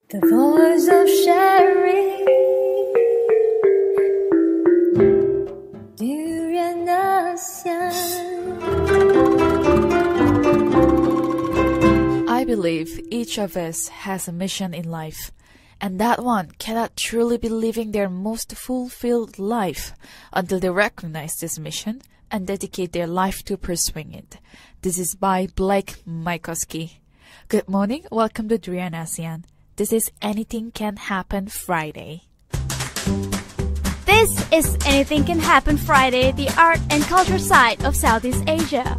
The voice of sharing. I believe each of us has a mission in life, and that one cannot truly be living their most fulfilled life until they recognize this mission and dedicate their life to pursuing it. This is by Blake Mykoski. Good morning, welcome to Drian ASEAN. This is Anything Can Happen Friday. This is Anything Can Happen Friday, the art and culture side of Southeast Asia.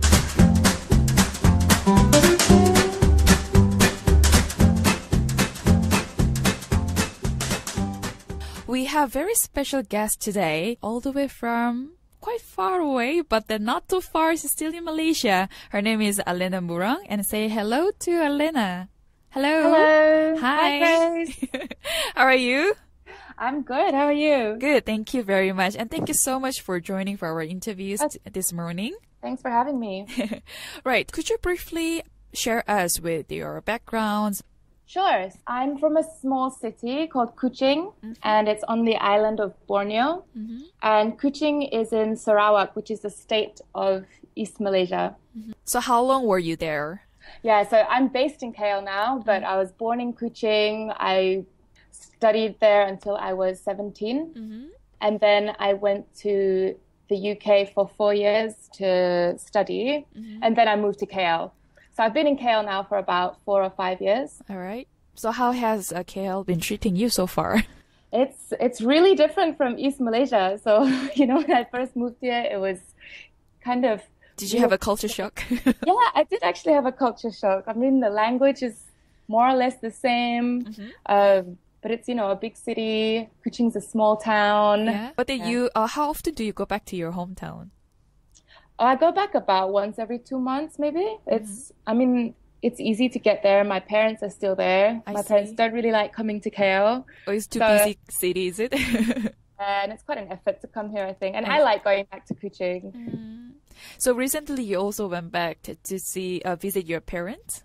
We have very special guest today, all the way from quite far away, but then not too far. She's still in Malaysia. Her name is Alena Murang, and say hello to Alena. Hello. Hello. Hi. Grace. How are you? I'm good. How are you? Good. Thank you very much. And thank you so much for joining for our interviews this morning. Thanks for having me. Right. Could you briefly share us with your backgrounds? Sure. I'm from a small city called Kuching, and it's on the island of Borneo. And Kuching is in Sarawak, which is the state of East Malaysia. So how long were you there? Yeah, so I'm based in KL now, but I was born in Kuching. I studied there until I was 17. And then I went to the UK for 4 years to study. And then I moved to KL. So I've been in KL now for about 4 or 5 years. All right. So how has KL been treating you so far? It's really different from East Malaysia. So, when I first moved here, it was kind of... Did you have a culture shock? Yeah, I did actually have a culture shock. I mean, the language is more or less the same. But it's, a big city. Kuching's a small town. Yeah. But then how often do you go back to your hometown? I go back about once every 2 months, maybe. It's easy to get there. My parents are still there. My parents don't really like coming to KL. Oh, it's too busy city, is it? And it's quite an effort to come here, I think. And I like going back to Kuching. So recently you also went back to visit your parents?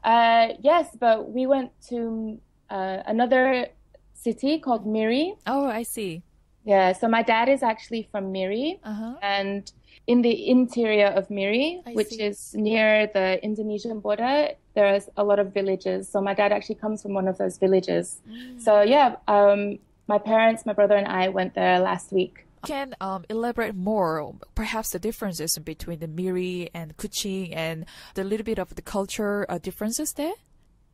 Yes, but we went to another city called Miri. Oh, I see. Yeah, so my dad is actually from Miri, and in the interior of Miri, which is near the Indonesian border, there's a lot of villages. So my dad actually comes from one of those villages. So yeah, my parents, my brother and I went there last week. Can elaborate more, perhaps the differences between the Miri and Kuching and the little bit of the culture differences there?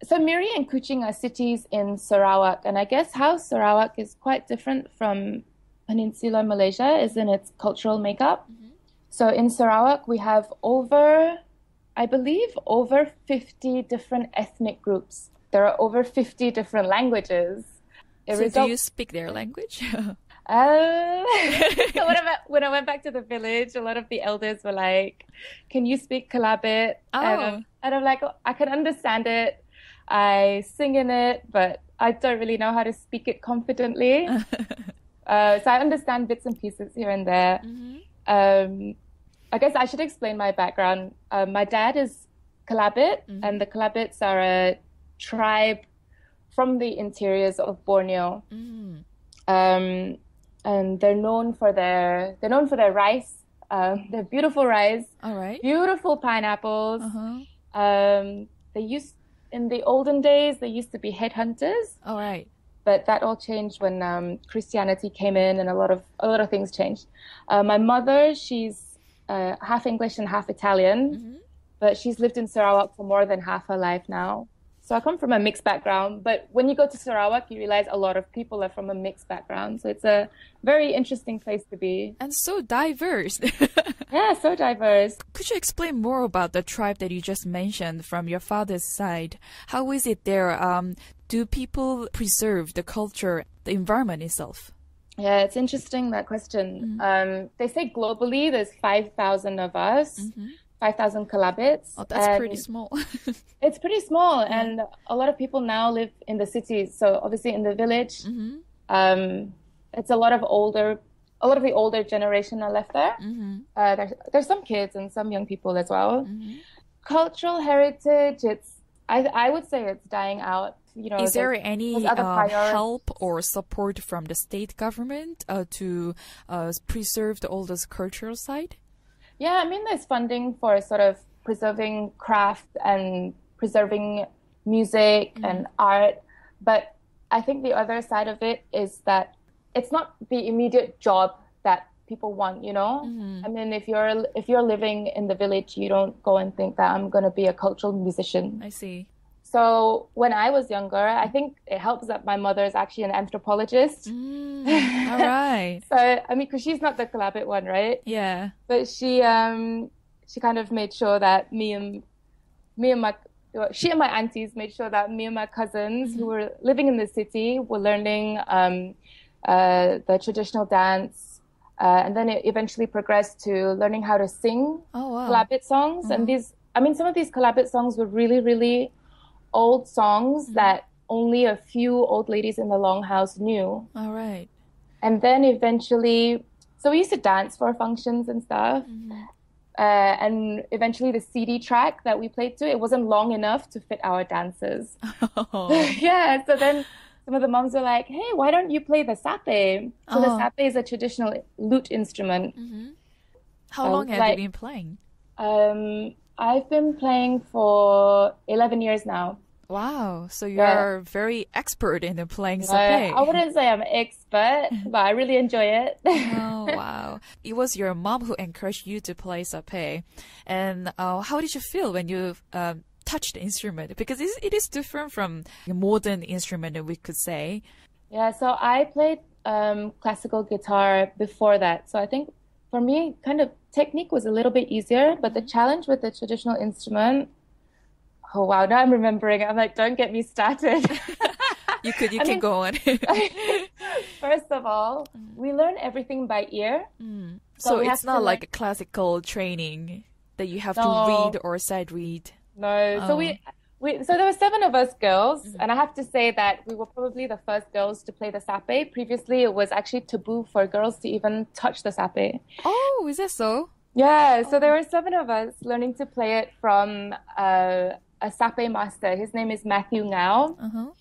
So Miri and Kuching are cities in Sarawak, and I guess how Sarawak is quite different from Peninsular Malaysia is in its cultural makeup. So in Sarawak, we have over 50 different ethnic groups. There are over 50 different languages. So do you speak their language? So when I went back to the village, a lot of the elders were like, "Can you speak Kalabit?" And I'm like, I can understand it. I sing in it, but I don't really know how to speak it confidently. So I understand bits and pieces here and there. I guess I should explain my background. My dad is Kalabit, and the Kalabits are a tribe from the interiors of Borneo. And they're known for their rice. Their beautiful rice. All right. Beautiful pineapples. In the olden days, they used to be headhunters. All right. But that all changed when Christianity came in, and a lot of things changed. My mother, she's half English and half Italian, but she's lived in Sarawak for more than half her life now. So I come from a mixed background, but when you go to Sarawak, you realize a lot of people are from a mixed background. So it's a very interesting place to be. And so diverse. Yeah, so diverse. Could you explain more about the tribe that you just mentioned from your father's side? How is it there? Do people preserve the culture, the environment itself? Yeah, it's interesting, that question. They say globally there's 5,000 of us. 5,000 Kalabits. Oh, that's pretty small. It's pretty small, and a lot of people now live in the cities. So obviously in the village, it's a lot of the older generation are left there. There's some kids and some young people as well. Cultural heritage, I would say it's dying out Is there any those other priorities. help or support from the state government to preserve the oldest cultural side? Yeah, I mean, there's funding for sort of preserving craft and preserving music and art. But I think the other side of it is that it's not the immediate job that people want, I mean, if you're living in the village, you don't go and think that I'm going to be a cultural musician. I see. So when I was younger, I think it helps that my mother is actually an anthropologist. All right. So, I mean, because she's not the Kalabit one, right? Yeah. But she kind of made sure that she and my aunties made sure that me and my cousins who were living in the city were learning the traditional dance. And then it eventually progressed to learning how to sing Kalabit songs. And some of these Kalabit songs were really, really old songs that only a few old ladies in the longhouse knew. All right. And then eventually, so we used to dance for functions and stuff. And eventually the CD track that we played to, it wasn't long enough to fit our dances. Yeah, so then some of the moms were like, hey, why don't you play the sape? So the sape is a traditional lute instrument. How long have you been playing? I've been playing for 11 years now. Wow, so you're very expert in playing sape. I wouldn't say I'm an expert, but I really enjoy it. Oh, wow. It was your mom who encouraged you to play sape. And how did you feel when you touched the instrument? Because it is different from a modern instrument, we could say. Yeah, so I played classical guitar before that. So I think for me, kind of technique was a little bit easier, but the challenge with the traditional instrument, oh wow, now I'm remembering. I'm like, don't get me started. You can go on. First of all, we learn everything by ear. So it's not like a classical training that you have to read or sight read. No. So so there were 7 of us girls, and I have to say that we were probably the first girls to play the sape. Previously, it was actually taboo for girls to even touch the sape. Oh, is that so? Yeah, so there were 7 of us learning to play it from a sape master. His name is Matthew Ngao.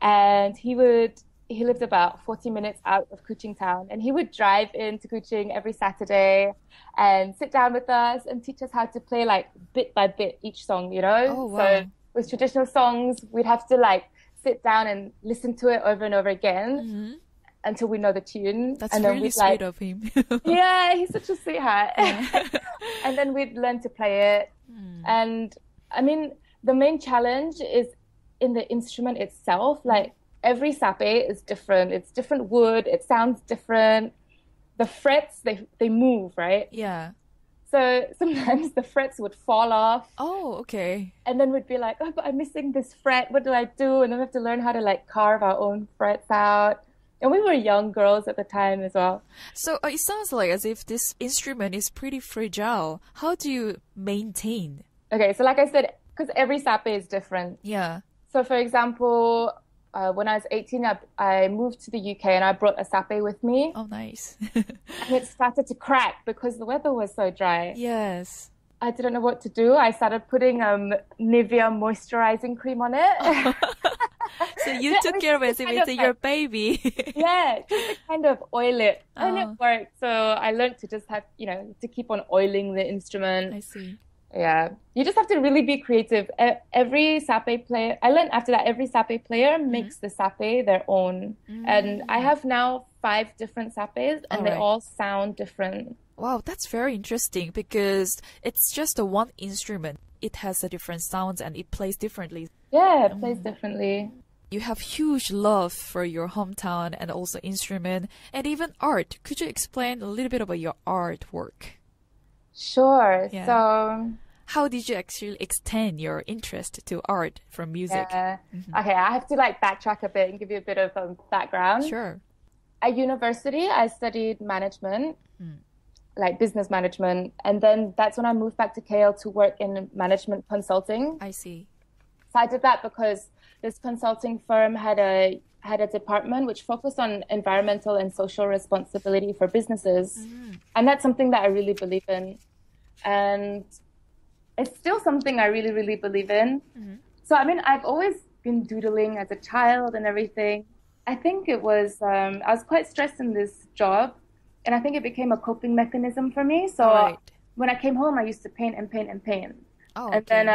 And he lived about 40 minutes out of Kuching town. And he would drive into Kuching every Saturday and sit down with us and teach us how to play like bit by bit each song, Oh, wow. So with traditional songs, we'd have to like sit down and listen to it over and over again until we know the tune. That's and then really sweet of him. Yeah, he's such a sweetheart. And then we'd learn to play it. And I mean, the main challenge is in the instrument itself. Like every sape is different. It's different wood. It sounds different. The frets, they move, right? Yeah. So sometimes the frets would fall off. Oh, okay. And then we'd be like, oh, but I'm missing this fret. What do I do? And then we have to learn how to like carve our own frets out. And we were young girls at the time as well. So it sounds like as if this instrument is pretty fragile. How do you maintain? Okay, so like I said, because every sape is different. Yeah. So for example, when I was 18, I moved to the UK and I brought a sape with me. Oh, nice. And it started to crack because the weather was so dry. Yes. I didn't know what to do. I started putting Nivea moisturizing cream on it. So you took care of it as if it's your baby. Yeah, just to kind of oil it. And it worked. So I learned to just have, to keep on oiling the instrument. I see. Yeah, you just have to really be creative. Every sape player, I learned after that, every sape player makes the sape their own. And I have now 5 different sapes and they all sound different. Wow, that's very interesting because it's just one instrument. It has a different sounds and it plays differently. Yeah, it plays differently. You have huge love for your hometown and also instrument and even art. Could you explain a little bit about your artwork? Sure. Yeah. So how did you actually extend your interest to art from music? Okay, I have to backtrack a bit and give you a bit of background. Sure. At university, I studied management, like business management. And then that's when I moved back to KL to work in management consulting. I see. So I did that because this consulting firm had a department which focused on environmental and social responsibility for businesses. And that's something that I really believe in. And it's still something I really, really believe in. So, I mean, I've always been doodling as a child and everything. I think it was, I was quite stressed in this job, and I think it became a coping mechanism for me. So when I came home, I used to paint and paint and paint. Oh, and then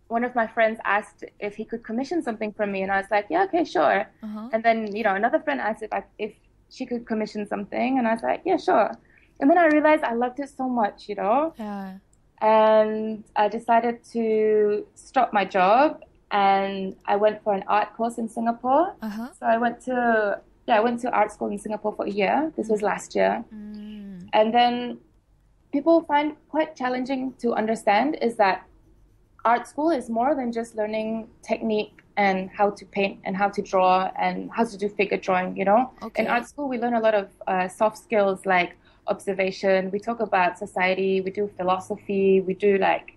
one of my friends asked if he could commission something from me, and I was like, yeah, okay, sure. And then, you know, another friend asked if she could commission something, and I was like, yeah, sure. And then I realized I loved it so much, you know? Yeah. And I decided to stop my job, and I went for an art course in Singapore. So I went to art school in Singapore for a year. This was last year. And then people find quite challenging to understand is that art school is more than just learning technique and how to paint and how to draw and how to do figure drawing, you know? In art school, we learn a lot of soft skills like observation. We talk about society. We do philosophy. We do like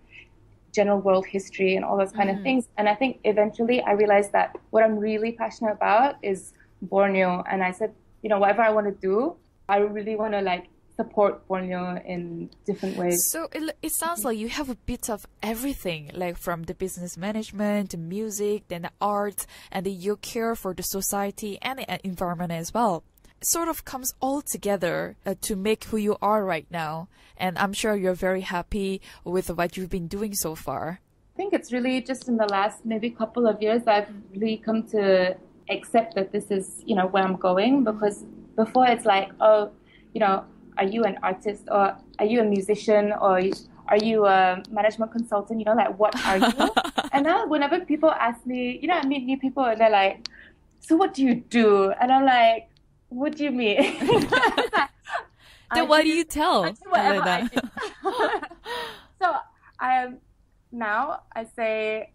general world history and all those kind of things. And I think eventually I realized that what I'm really passionate about is Borneo. And I said, you know, whatever I want to do, I really want to like support Borneo in different ways. So it sounds like you have a bit of everything, like from the business management, the music, then the art, and then you care for the society and the environment as well. It sort of comes all together to make who you are right now. And I'm sure you're very happy with what you've been doing so far. I think it's really just in the last maybe couple of years I've really come to accept that this is, you know, where I'm going, because before it's like, oh, you know, are you an artist or are you a musician or are you a management consultant? You know, like, what are you? And now whenever people ask me, you know, I meet new people and they're like, so what do you do? And I'm like, what do you mean? Then what do you tell? I do. So I say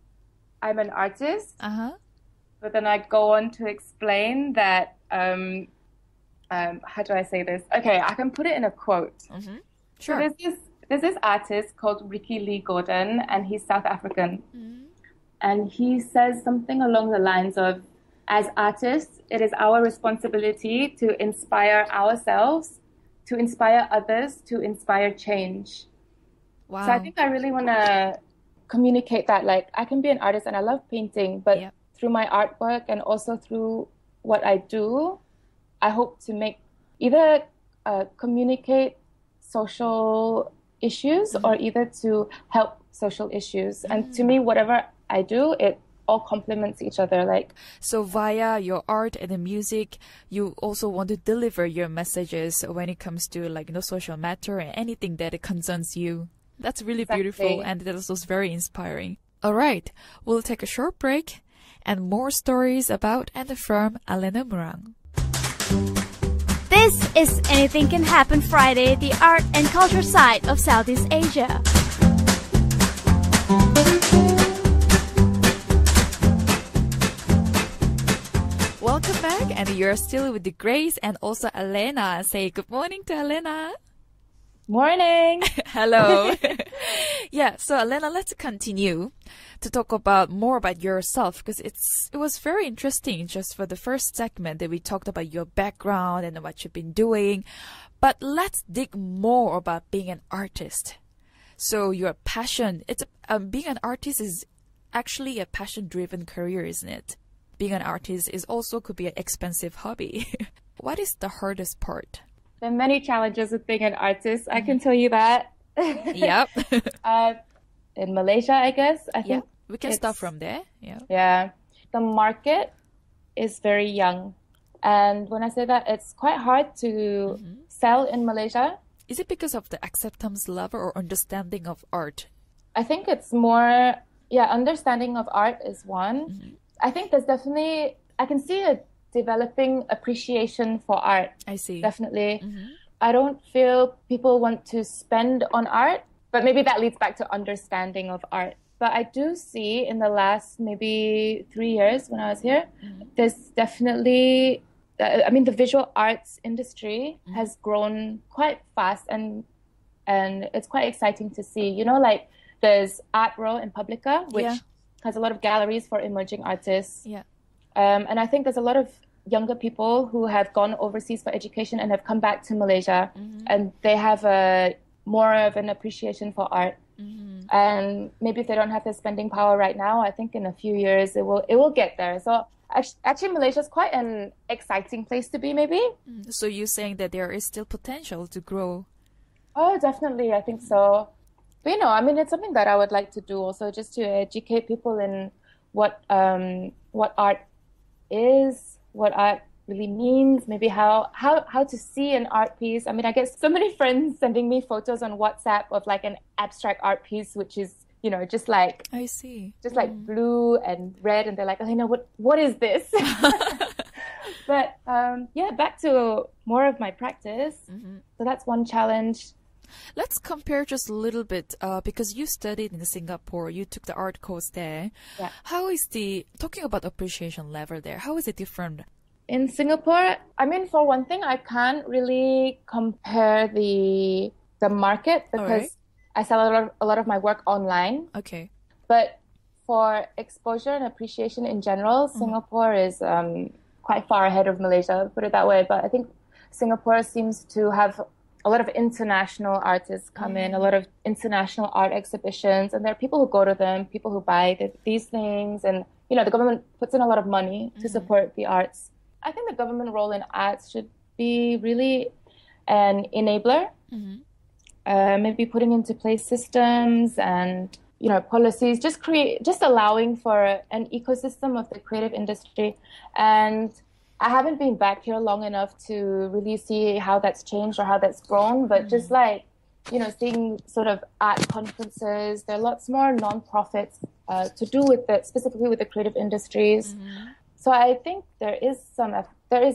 I'm an artist, but then I go on to explain that, how do I say this? Okay, I can put it in a quote. Sure. So there's this artist called Ricky Lee Gordon, and he's South African. And he says something along the lines of, as artists, it is our responsibility to inspire ourselves, to inspire others, to inspire change. Wow. So I think I really want to communicate that, like, I can be an artist and I love painting, but through my artwork and also through what I do, I hope to make either communicate social issues or either to help social issues. And to me, whatever I do, it all complements each other. Like, so via your art and the music, you also want to deliver your messages when it comes to, like, you know, social matter and anything that it concerns you. That's really beautiful, and that is also very inspiring. All right, we'll take a short break and more stories about and from Alena Murang. This is Anything Can Happen Friday, the art and culture side of Southeast Asia. Welcome back, and you're still with the Grace and also Alena. Say good morning to Alena. Morning. Hello. Yeah, so Alena, let's continue to talk about more about yourself, because it was very interesting just for the first segment that we talked about your background and what you've been doing. But let's dig more about being an artist. So your passion, being an artist is actually a passion-driven career, isn't it? Being an artist could be an expensive hobby. What is the hardest part? There are many challenges with being an artist. I can tell you that. Yep. In Malaysia, I guess. I think we can start from there. Yeah. The market is very young. And when I say that, it's quite hard to sell in Malaysia. Is it because of the acceptance level or understanding of art? I think it's more, understanding of art is one. I think there's definitely, I can see a developing appreciation for art. I see. Definitely. I don't feel people want to spend on art, but maybe that leads back to understanding of art. But I do see in the last maybe 3 years when I was here, there's definitely, the visual arts industry has grown quite fast, and it's quite exciting to see. You know, like there's Art Row in Publica, which has a lot of galleries for emerging artists. And I think there's a lot of younger people who have gone overseas for education and have come back to Malaysia, and they have more of an appreciation for art. And maybe if they don't have the spending power right now, I think in a few years it will get there. So actually Malaysia is quite an exciting place to be, maybe. So you're saying that there is still potential to grow? Oh, definitely. I think so. But I mean, it's something that I would like to do also, just to educate people in what art is, what art really means, maybe how to see an art piece. I mean, I get so many friends sending me photos on WhatsApp of like an abstract art piece, which is, just like, I see, just like blue and red, and they're like, Alena, what is this? But back to more of my practice. So that's one challenge. Let's compare just a little bit, because you studied in Singapore, you took the art course there. Yeah. How is talking about appreciation level there, how is it different? In Singapore, I mean, for one thing, I can't really compare the market because I sell a lot of my work online. Okay. But for exposure and appreciation in general, Singapore is quite far ahead of Malaysia, put it that way. But I think Singapore seems to have a lot of international artists come in, a lot of international art exhibitions, and there are people who go to them, people who buy these things, and the government puts in a lot of money to support the arts. I think the government role in arts should be really an enabler, maybe putting into place systems and policies, just allowing for an ecosystem of the creative industry. And I haven't been back here long enough to really see how that's changed or how that's grown, but just like, seeing sort of art conferences, there are lots more non-profits to do with specifically with the creative industries. So I think there is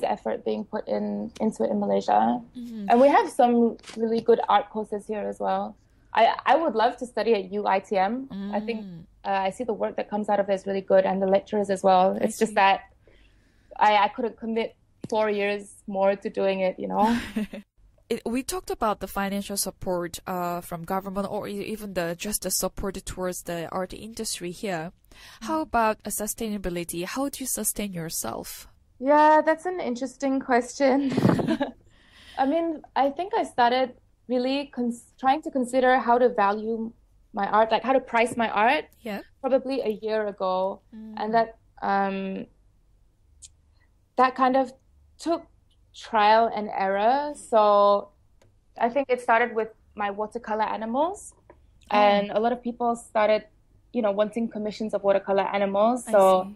effort being put into it in Malaysia. And we have some really good art courses here as well. I would love to study at UITM. I think I see the work that comes out of it is really good, and the lecturers as well. It's just that I couldn't commit 4 years more to doing it, We talked about the financial support from government, or even just the support towards the art industry here. How about sustainability? How do you sustain yourself? Yeah, that's an interesting question. I mean, I think I started really trying to consider how to value my art, like how to price my art, probably a year ago. And that kind of took trial and error. So I think it started with my watercolor animals, and a lot of people started, wanting commissions of watercolor animals. So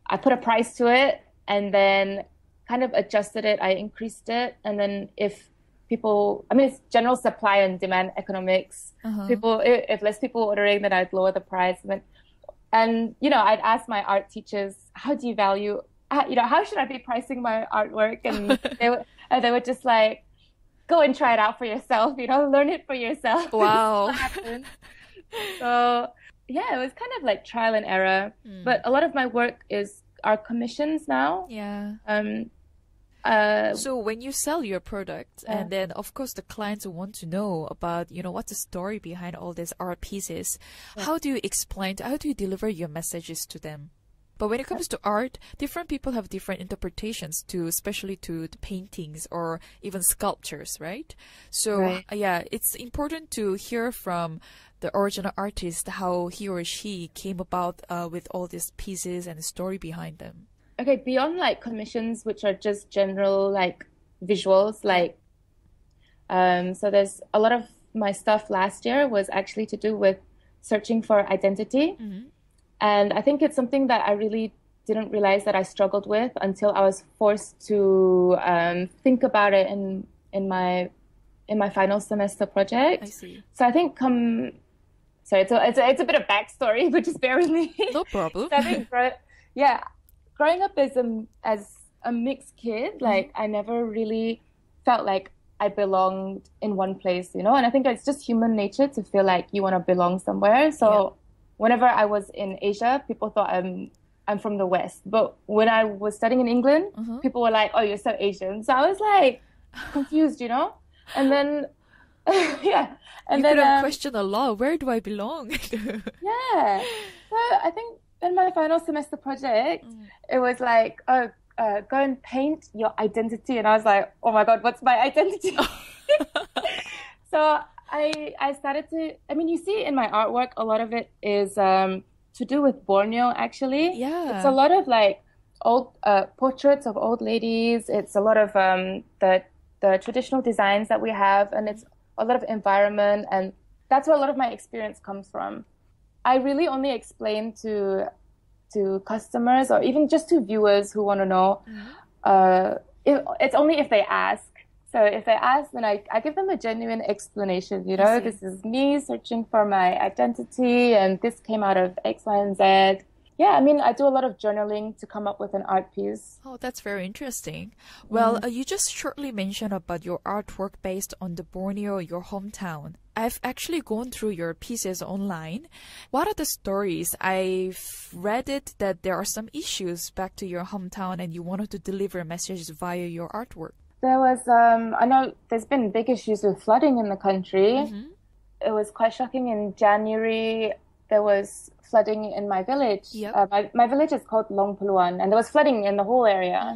I put a price to it and then kind of adjusted it. I increased it. And then if people, I mean, it's general supply and demand economics. If less people ordering, then I'd lower the price. And I'd ask my art teachers, how do you value, how should I be pricing my artwork? And they would just like, go and try it out for yourself, learn it for yourself. Wow. So yeah, it was kind of like trial and error. But a lot of my work are commissions now. Yeah. So when you sell your product, and then of course the clients want to know about, what's the story behind all these art pieces, how do you deliver your messages to them? But when it comes to art, different people have different interpretations especially to the paintings or even sculptures, right? So it's important to hear from the original artist how he or she came about with all these pieces and the story behind them. Okay, beyond like commissions, which are just general like visuals, like so there's a lot of my stuff last year was actually to do with searching for identity. And I think it's something that I really didn't realize that I struggled with until I was forced to think about it in my final semester project. I see. So I think it's a bit of backstory, but just bear with me. No problem. So I think growing up as a mixed kid, like I never really felt like I belonged in one place, And I think it's just human nature to feel like you want to belong somewhere. So whenever I was in Asia, people thought I'm from the West. But when I was studying in England, people were like, "Oh, you're so Asian." So I was like confused, And then and then question a lot. Where do I belong? Yeah. So I think in my final semester project, it was like, go and paint your identity, and I was like, oh my god, what's my identity? So I started to, I mean, you see in my artwork, a lot of it is to do with Borneo, actually. Yeah. It's a lot of like old portraits of old ladies. It's a lot of the traditional designs that we have, and it's a lot of environment, and that's where a lot of my experience comes from. I really only explain to customers or even just to viewers who want to know. It's only if they ask. So if they ask, then I give them a genuine explanation. You know, this is me searching for my identity, and this came out of X, Y, and Z. Yeah, I mean, I do a lot of journaling to come up with an art piece. Oh, that's very interesting. Well, you just shortly mentioned about your artwork based on the Borneo, your hometown. I've actually gone through your pieces online. What are the stories? I've read it that there are some issues back to your hometown and you wanted to deliver messages via your artwork. There was, I know there's been big issues with flooding in the country. It was quite shocking. In January, there was flooding in my village. My village is called Long Peluan, and there was flooding in the whole area.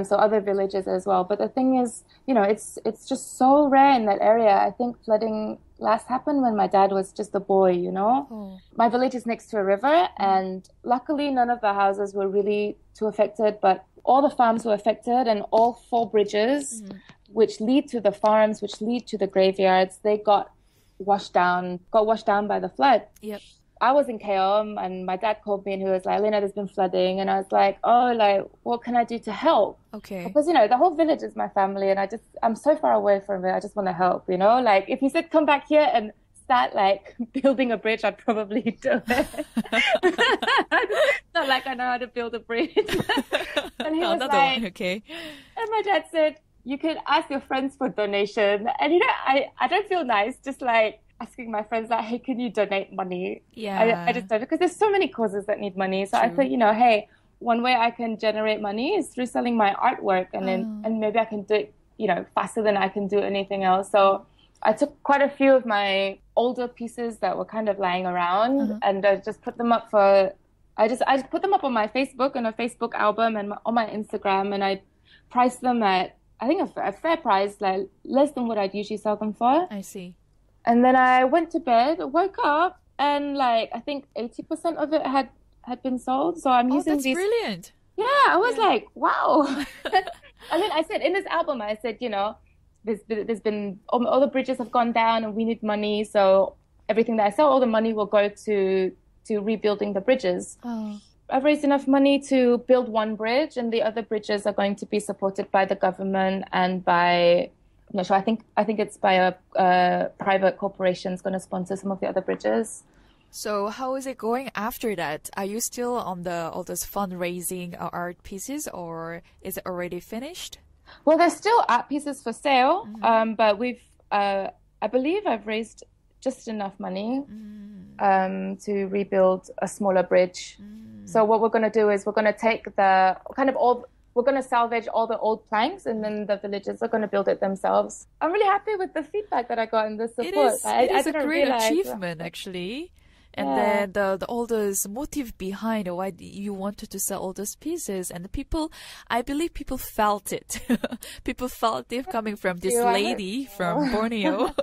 So other villages as well. But the thing is, you know, it's just so rare in that area. I think flooding last happened when my dad was just a boy, you know. My village is next to a river, and luckily none of the houses were really too affected, but all the farms were affected, and all 4 bridges, which lead to the farms, which lead to the graveyards, they got washed down by the flood. I was in KOM, and my dad called me and he was like, Alena, there's been flooding. And I was like, oh, like, what can I do to help? Because, you know, the whole village is my family, and I'm so far away from it. I just want to help, you know? Like, if you said come back here and start, like, building a bridge, I'd probably do it. Not like I know how to build a bridge. And he was like, and my dad said, you could ask your friends for donation. And, you know, I don't feel nice just, like, asking my friends, like, hey, can you donate money? I just don't, because there's so many causes that need money. So I thought, you know, hey, one way I can generate money is through selling my artwork, and then and maybe I can do it, you know, faster than I can do anything else. So I took quite a few of my older pieces that were kind of lying around, and I just put them up I just put them up on my Facebook, on a Facebook album, and on my Instagram, and I priced them at, I think, a fair price, like less than what I'd usually sell them for. I see. And then I went to bed, woke up, and like I think 80% of it had been sold. So I'm using these. Brilliant. Yeah, I was like, wow. I mean, I said in this album, I said, you know, there's been all the bridges have gone down, and we need money. So everything that I sell, all the money will go to rebuilding the bridges. I've raised enough money to build one bridge, and the other bridges are going to be supported by the government and by, I'm not sure, I think it's by a private corporation is going to sponsor some of the other bridges. So how is it going after that? Are you still on all those fundraising art pieces, or is it already finished? Well, there's still art pieces for sale, but I believe I've raised just enough money to rebuild a smaller bridge. So what we're going to do is we're going to take we're going to salvage all the old planks, and then the villagers are going to build it themselves. I'm really happy with the feedback that I got and the support. It is a great achievement, actually. And then all those motive behind why you wanted to sell all those pieces, and the people, I believe people felt it. People felt it coming from this lady from Borneo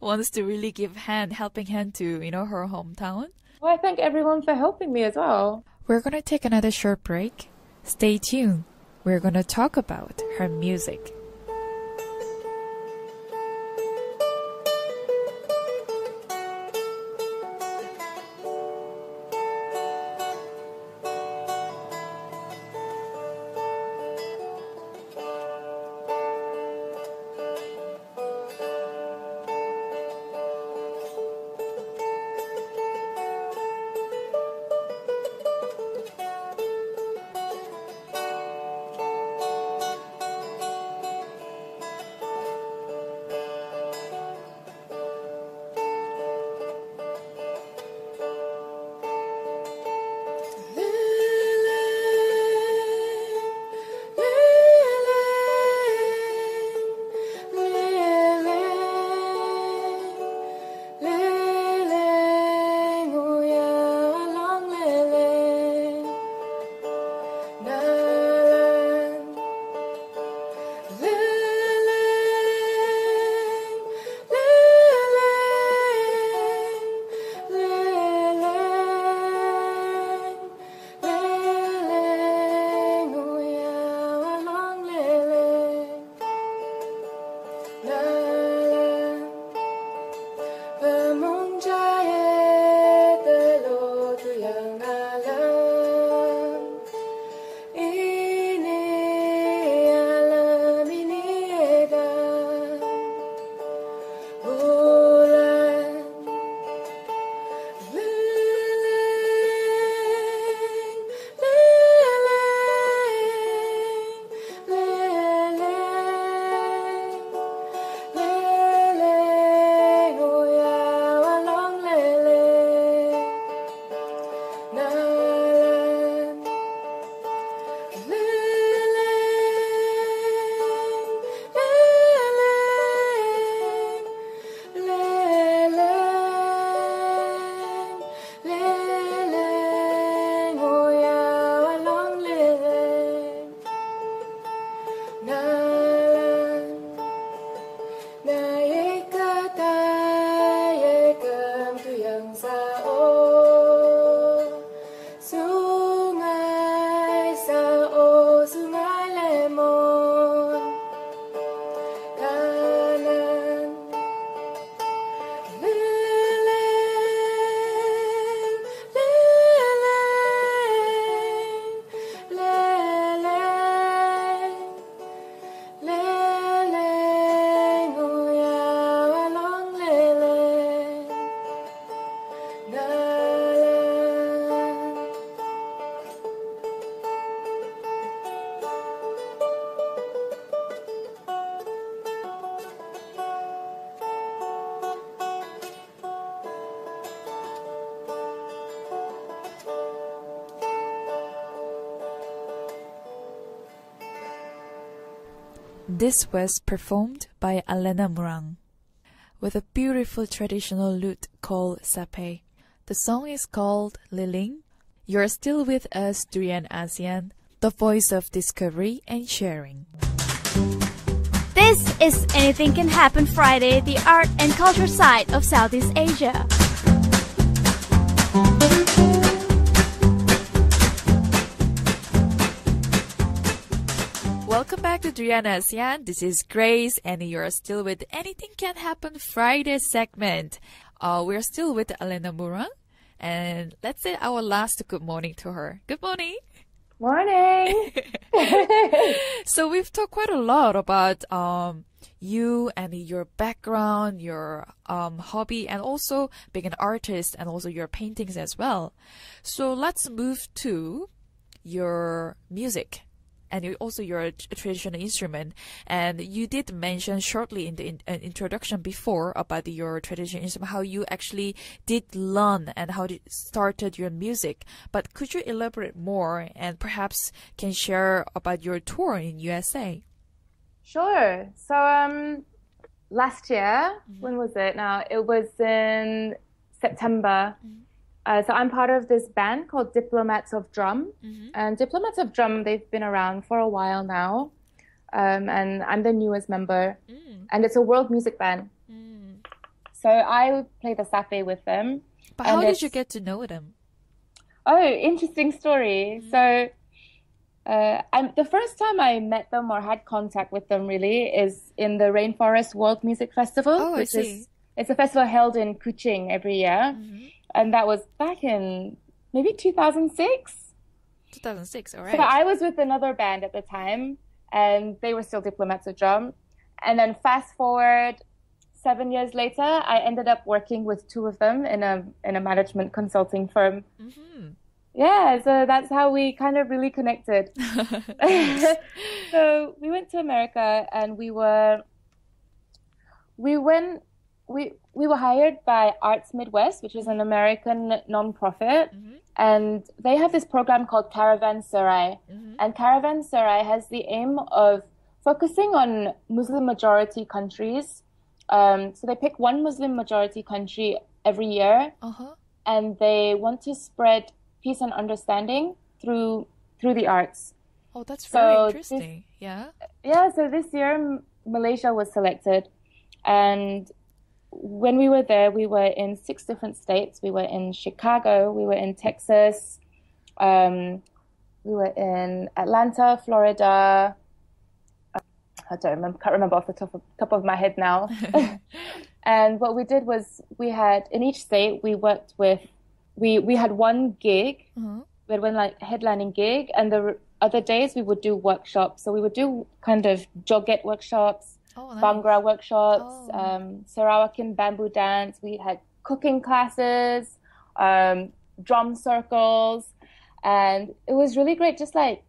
wants to really give helping hand to, you know, her hometown. Well, I thank everyone for helping me as well. We're going to take another short break. Stay tuned. We're going to talk about her music. ini alam ini edan bulan leleng leleng leleng oh ya walong leleng nalan leleng oh ya walong leleng nalan naik kata yekam tu yang sao sungai sao sungai lemon kanan leleng leleng leleng leleng oh ya walong leleng nalan This was performed by Alena Murang with a beautiful traditional lute called sape. The song is called Liling. You're still with us, Durian ASEAN, the voice of discovery and sharing. This is Anything Can Happen Friday, the art and culture side of Southeast Asia. Welcome back to Durian ASEAN. This is Grace, and you're still with Anything Can Happen Friday segment. We're still with Alena Murang, and let's say our last good morning to her. Good morning. Morning. So we've talked quite a lot about you and your background, your hobby, and also being an artist, and also your paintings as well. So let's move to your music. And also your traditional instrument. And you did mention shortly in the introduction before about your traditional instrument, how you actually did learn and how you started your music. But could you elaborate more and perhaps can share about your tour in USA? Sure. So last year, when was it now? It was in September. So I'm part of this band called Diplomats of Drum. And Diplomats of Drum, they've been around for a while now. And I'm the newest member. And it's a world music band. So I play the sape with them. But how did you get to know them? Oh, interesting story. So the first time I met them or had contact with them really is in the Rainforest World Music Festival. Oh, I see. It's a festival held in Kuching every year. And that was back in maybe 2006. 2006, all right. So I was with another band at the time, and they were still Diplomats of Drum. And then fast forward 7 years later, I ended up working with two of them in a management consulting firm. Yeah, so that's how we kind of really connected. So we went to America, and we were hired by Arts Midwest, which is an American nonprofit, and they have this program called Caravanserai. And Caravanserai has the aim of focusing on Muslim majority countries. So they pick one Muslim majority country every year, and they want to spread peace and understanding through the arts. Oh, that's very interesting. Yeah, so this year Malaysia was selected, and when we were there, we were in 6 different states. We were in Chicago, we were in Texas, we were in Atlanta, Florida. I can't remember off the top of my head now. And what we did was in each state, we worked with, we had one gig, we had one like headlining gig, and the other days we would do workshops. So we would do kind of joget workshops, nice. Bhangra workshops, Sarawakian bamboo dance. We had cooking classes, drum circles, and it was really great, just like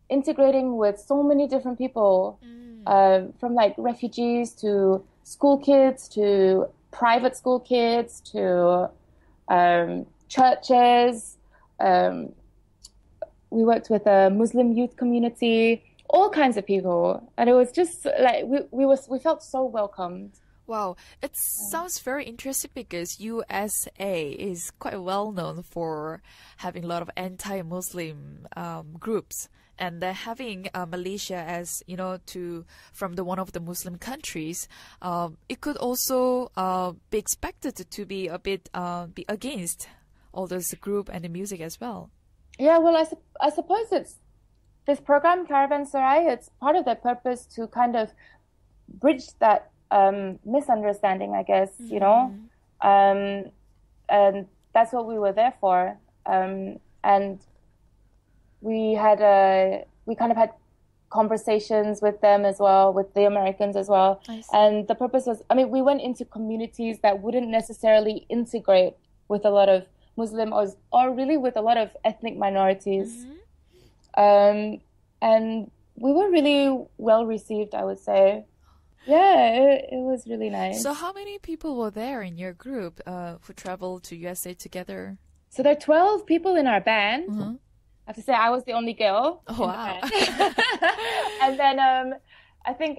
integrating with so many different people, from like refugees to school kids to private school kids to churches. We worked with a Muslim youth community, all kinds of people, and it was just like we felt so welcomed. Wow, it sounds very interesting because USA is quite well known for having a lot of anti-Muslim groups, and having Malaysia as from one of the Muslim countries, it could also be expected to be a bit be against all those group and the music as well. Yeah, well, I suppose it's this program Caravanserai. It's part of their purpose to kind of bridge that misunderstanding, I guess, and that's what we were there for. And we kind of had conversations with them as well, with the Americans as well. And the purpose was, we went into communities that wouldn't necessarily integrate with a lot of Muslim or really with a lot of ethnic minorities. And we were really well received, I would say. Yeah, it was really nice. So how many people were there in your group who traveled to USA together? So there are 12 people in our band. I have to say I was the only girl. Oh, wow. And then I think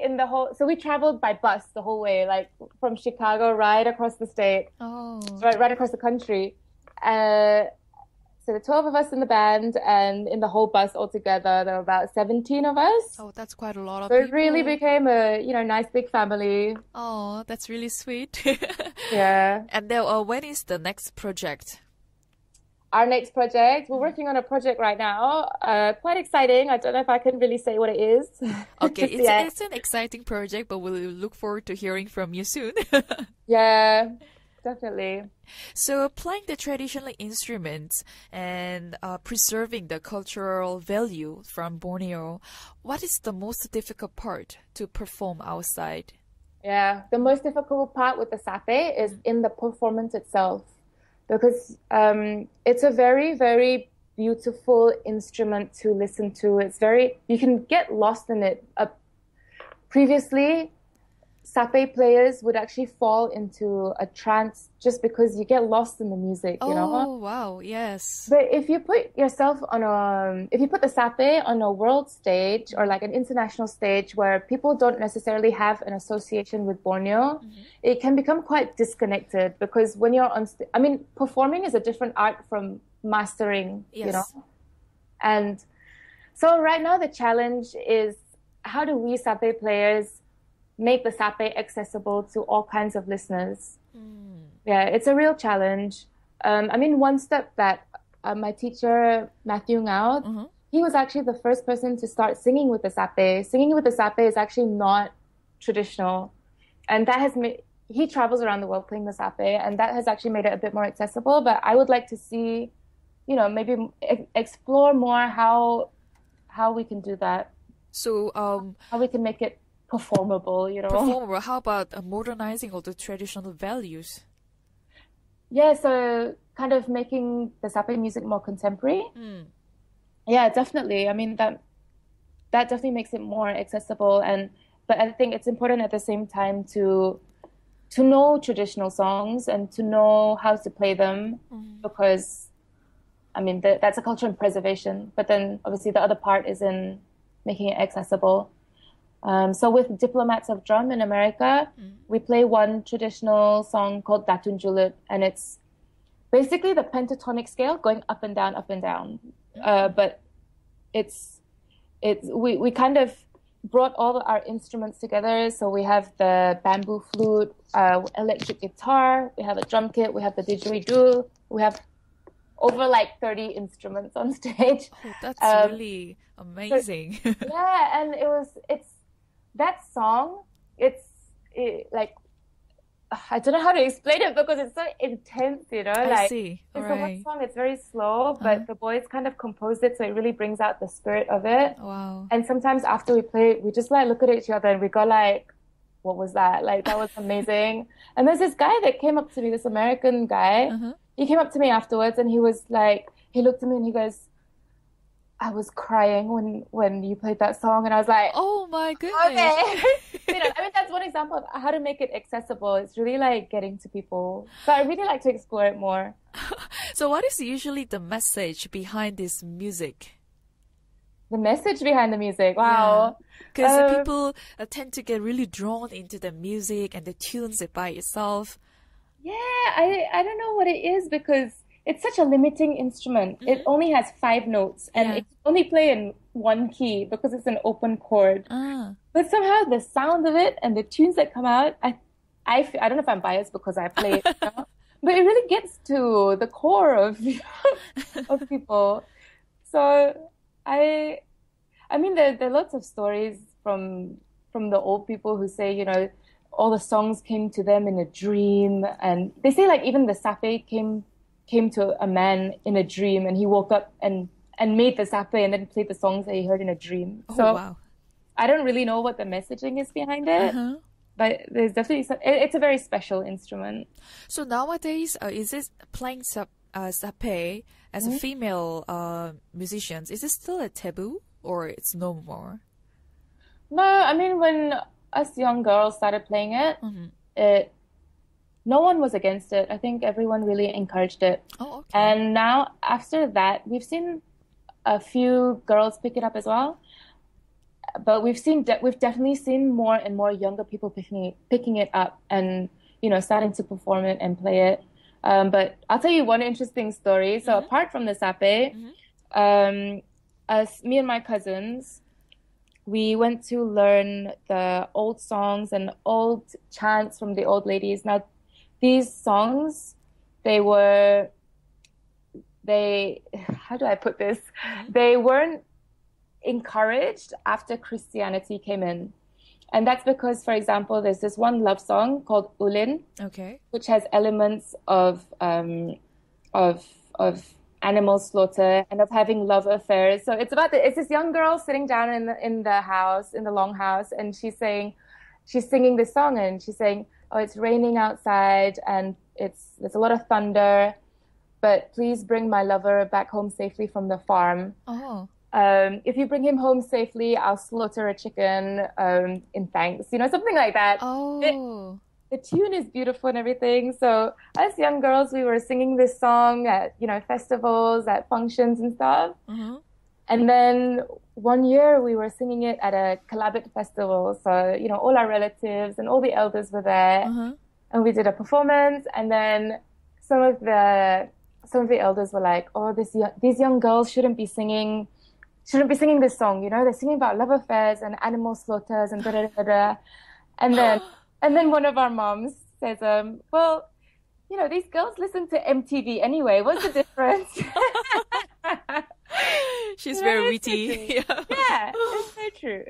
so we traveled by bus the whole way, like from Chicago right across the state. Right across the country. So the 12 of us in the band, and in the whole bus altogether, there were about 17 of us. Oh, that's quite a lot of people. So it really became a, nice big family. Oh, that's really sweet. Yeah. And then when is the next project? Our next project, we're working on a project right now. Quite exciting. I don't know if I can really say what it is. Okay, it's an exciting project, but we'll look forward to hearing from you soon. Yeah. Definitely. So playing the traditional instruments and preserving the cultural value from Borneo, what is the most difficult part to perform outside? Yeah, the most difficult part with the sape is in the performance itself, because it's a very, very beautiful instrument to listen to. You can get lost in it. Previously, sape players would actually fall into a trance just because you get lost in the music, Oh, wow, yes. But if you put yourself if you put the sape on a world stage or like an international stage where people don't necessarily have an association with Borneo, it can become quite disconnected, because when you're on performing is a different art from mastering, And so right now the challenge is, how do we sape players make the sape accessible to all kinds of listeners? Yeah, it's a real challenge. One step that my teacher, Matthew Ngao, he was actually the first person to start singing with the sape. Singing with the sape is actually not traditional. And that has he travels around the world playing the sape, and that has actually made it a bit more accessible. But I would like to see, maybe explore more how we can do that. So how we can make it performable, Performable. How about modernizing all the traditional values? Yeah, so kind of making the sape music more contemporary. Yeah, definitely. That definitely makes it more accessible, but I think it's important at the same time to know traditional songs and to know how to play them, because that's a culture and preservation. But then obviously the other part is in making it accessible. So with Diplomats of Drum in America, we play one traditional song called Datun Julep, and it's basically the pentatonic scale going up and down, up and down. But we kind of brought all our instruments together. So we have the bamboo flute, electric guitar, we have a drum kit, we have the didgeridoo, we have over like 30 instruments on stage. Oh, that's really amazing. Yeah, and that song, I don't know how to explain it because it's so intense, you know. I see. It's Right. one song, it's very slow, but the boys kind of composed it, so it really brings out the spirit of it. Wow. And sometimes after we play it, we just like look at each other and we go like, what was that? Like, that was amazing. And there's this guy that came up to me, this American guy. He came up to me afterwards and he was like, he looked at me and he goes, I was crying when you played that song. And I was like, Oh my goodness. okay. You know, I mean, that's one example of how to make it accessible. It's really like getting to people. So I really like to explore it more. So what is usually the message behind this music? The message behind the music, wow. Because people tend to get really drawn into the music and the tunes by itself. Yeah, I don't know what it is because it's such a limiting instrument. It only has 5 notes and it can only play in one key because it's an open chord. But somehow the sound of it and the tunes that come out, I don't know if I'm biased because I play it, you know? But it really gets to the core of of people. So I mean there are lots of stories from the old people who say, you know, all the songs came to them in a dream, and they say like even the sape came to a man in a dream and he woke up and made the sape and then played the songs that he heard in a dream. So Wow. I don't really know what the messaging is behind it, but there's definitely it's a very special instrument. So nowadays, is this playing sape as a female musicians? Is it still a taboo or it's no more? No, I mean when us young girls started playing it, no one was against it. I think everyone really encouraged it. Oh, okay. And now after that, we've seen a few girls pick it up as well. But we've definitely seen more and more younger people picking it up and, you know, starting to perform it and play it. But I'll tell you one interesting story. So apart from the sape, me and my cousins, we went to learn the old songs and old chants from the old ladies. Now, these songs, how do I put this? They weren't encouraged after Christianity came in. And that's because, for example, there's this one love song called Ulin, which has elements of animal slaughter and of having love affairs. So it's this young girl sitting down in the house, in the longhouse, and she's singing this song and she's saying, oh, it's raining outside and there's a lot of thunder, but please bring my lover back home safely from the farm. If you bring him home safely, I'll slaughter a chicken in thanks, you know, something like that. The tune is beautiful and everything. So as young girls, we were singing this song at, you know, festivals, at functions and stuff. And then one year we were singing it at a Kalabit festival. So, you know, all our relatives and all the elders were there. And we did a performance. And then some of the elders were like, oh, these young girls shouldn't be singing this song, you know, they're singing about love affairs and animal slaughters and da-da-da-da. And then one of our moms says, well, you know, these girls listen to MTV anyway. What's the difference? She's very witty. Yeah, it's so true.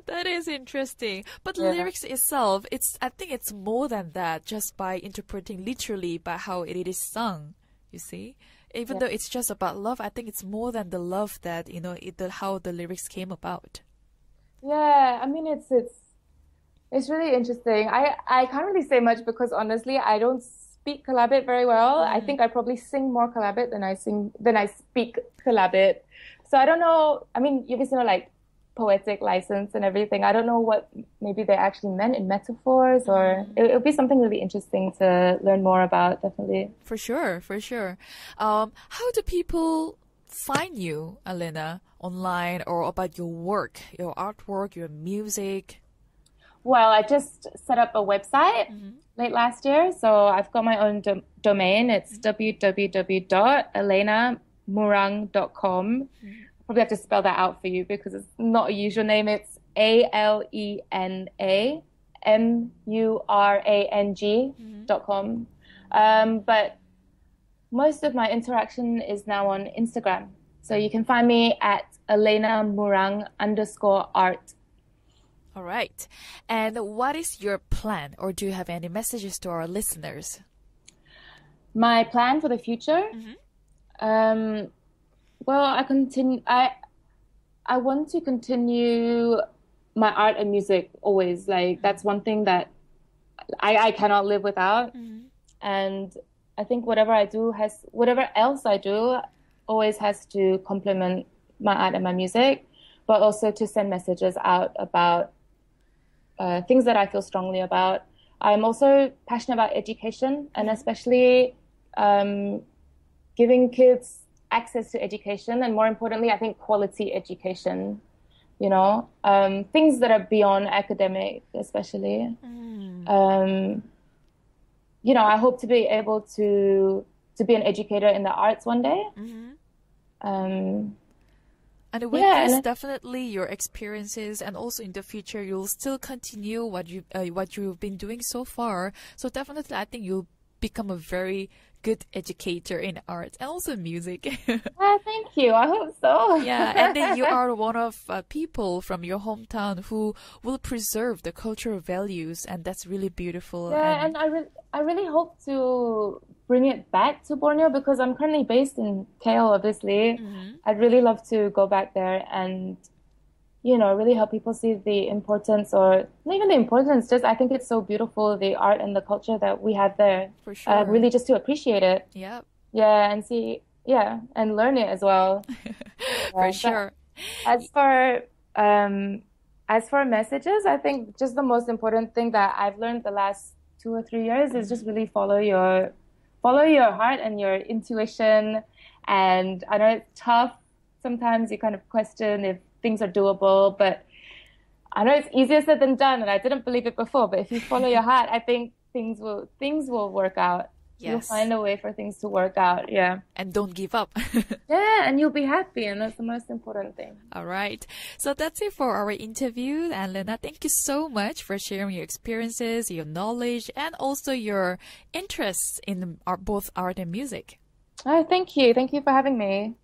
That is interesting. But the lyrics itself, I think it's more than that, just by interpreting literally by how it is sung, you see? Even though it's just about love, I think it's more than the love that, you know, how the lyrics came about. Yeah, I mean, it's really interesting. I can't really say much because honestly, I don't speak Kalabit very well. I think I probably sing more Kalabit than I speak Kalabit. So I don't know. I mean, you obviously know like poetic license and everything. I don't know what maybe they actually meant in metaphors, or it would be something really interesting to learn more about, definitely. For sure, for sure. How do people find you, Alena, online or about your work, your artwork, your music? Well, I just set up a website late last year. So I've got my own domain. It's www.alenamurang.com. Probably have to spell that out for you because it's not a usual name. It's ALENAMURANG.com. But most of my interaction is now on Instagram. So you can find me at AlenaMurang_art. All right. And what is your plan, or do you have any messages to our listeners? My plan for the future? Well, I want to continue my art and music always. Like, that's one thing that I cannot live without. And I think whatever else I do always has to complement my art and my music, but also to send messages out about things that I feel strongly about. I'm also passionate about education, and especially giving kids access to education, and more importantly, I think quality education, you know, things that are beyond academic, especially. You know, I hope to be able to be an educator in the arts one day. And with this, definitely your experiences, and also in the future, you'll still continue what you've been doing so far. So definitely, I think you'll become a very good educator in art and also music. Thank you. I hope so. Yeah, and then you are one of people from your hometown who will preserve the cultural values, and that's really beautiful. Yeah, and I really hope to bring it back to Borneo, because I'm currently based in KL, obviously. I'd really love to go back there and, you know, really help people see the importance, or not even the importance, just I think it's so beautiful, the art and the culture that we have there. For sure. Really just to appreciate it. Yeah. Yeah, and see, and learn it as well. For sure. As for messages, I think just the most important thing that I've learned the last 2 or 3 years is just really follow your heart and your intuition. And I know it's tough. Sometimes you kind of question if things are doable, but I know it's easier said than done, and I didn't believe it before. But if you follow your heart, I think things will work out. Yes. You'll find a way for things to work out. Yeah. And don't give up. Yeah, and you'll be happy, and that's the most important thing. All right. So that's it for our interview. And Lena, thank you so much for sharing your experiences, your knowledge, and also your interests in both art and music. Oh, thank you. Thank you for having me.